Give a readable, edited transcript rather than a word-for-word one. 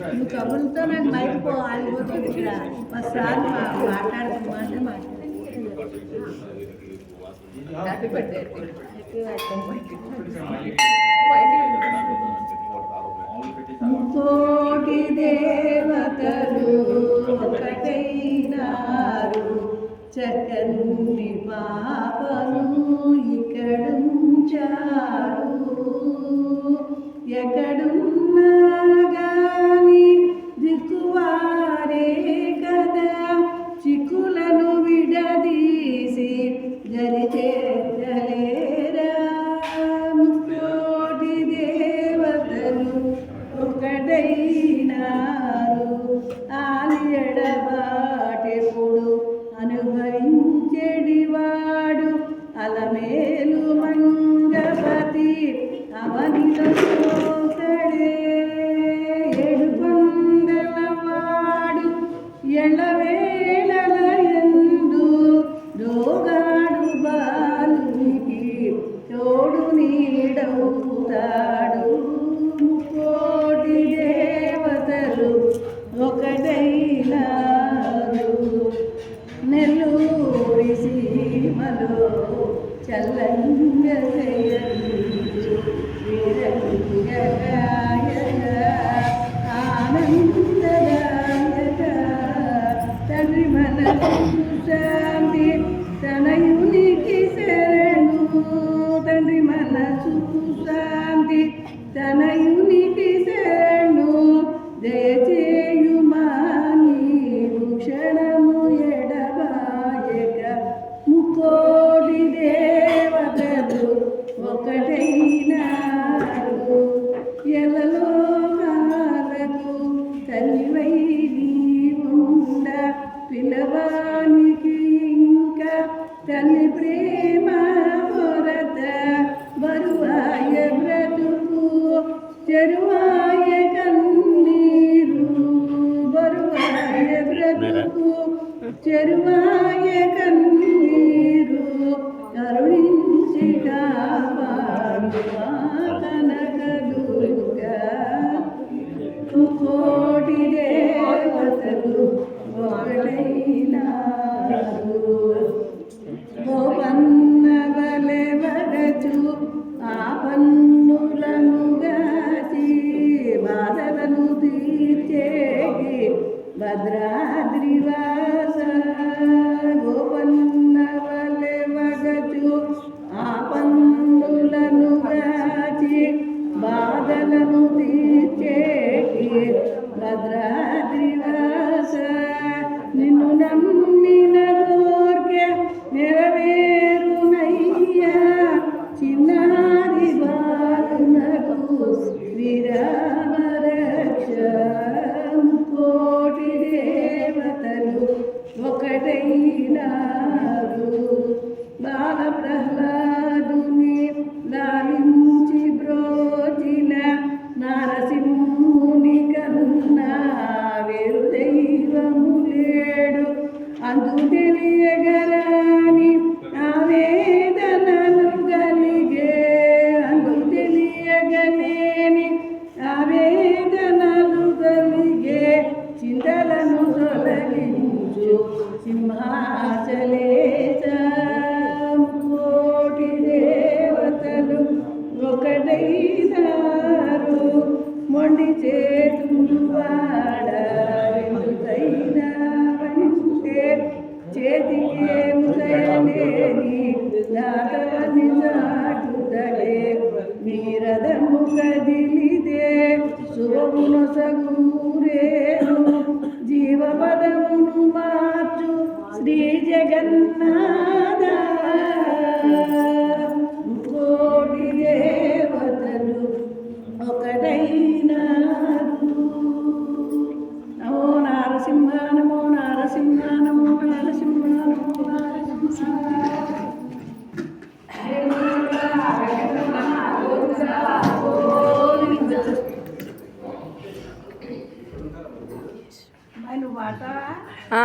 నువ్వు కబుర్లతో నాకు మైక్ ఆగిపోతుంది ఇక్కడ ఒకసారి మాట్లాడుకోమంటే కోటి దేవతలు ఒకటైనారు చక్కని పాపను ఇక్కడుంచారు ఎక్కడున్నా గాని దిక్కువారే కదా చిక్కులను విడదీసి జరిచేలేరా కోటి దేవతలు ఒకటైనారు ఆలియడబాటెప్పుడు అనుభవించెడివాడు అలమేలు మంగపతి అవనిలో ఒకడే ఏడుకొండలవాడు ఎళ్ళవేళల యందు దోగాడు బాలునికి తోడు నీడవుతాడు కోటి దేవతలు ఒకటైనారు నెల్లూరి సీమలో చల్లంగా ఆనందదాయక తండ్రి మనసు శాంతి తనయునికి శరణు తండ్రి మనసు శాంతి తనయునికి శరణు దయచేయుమా నీవు క్షణము ఎడబాయక ముకోటి దేవతలు ఒకటైనారు ఎల్లలోకాలకు తల్లివై నీవుండ పిలవానికి ఇంకా తల్లి ప్రేమ కొరత బరువాయ బ్రతుకు చెరువాయ కన్నీరు బరువాయ బ్రతుకు చెరువాయ కన్నీరు కరుణించి కాపాడువా కనకదుర్గా కోటి దేవతలు ఒకటైనారు గోపన్న వలె వరచు ఆ పన్నులను గాచి బాధలను తీర్చేటి భద్రాద్రివాస గోపన్న వలె వగచు ఆ పన్నులను గాచి బాధలను తీర్చేటి భద్రాద్రివాస నిన్ను నమ్మిన కోర్కె నెరవేరునయ్యా చిన్నారి బాలునకు శ్రీరామ రక్ష కోటి దేవతలు ఒకటైనారు బాల ప్రహ్లాదుని లాలించి బ్రోచిన నారసింహుని కన్నా వేరు దైవము లేడు అందు తెలియగరాని ఆవేదనలు గలిగే అందు తెలియగలేని ఆవేదనలు గలిగే చింతలను తొలగించు సింహాచలేశ కోటి దేవతలు ఒకటైనారు మొండి చేతులు వాడైనా వంటే చేతికే ముదయలేని దాతవని దాటుదలే మీరదము కదిలిదే శుభమున సగూరేను జీవపదమును మార్చు శ్రీ జగన్నాథ కోటి దేవతలు ఒకటైనారు నమో నారసింహ నమో నారసింహ నమో నారసింహ నమో నారసింహ నువ్వు పాడతావా?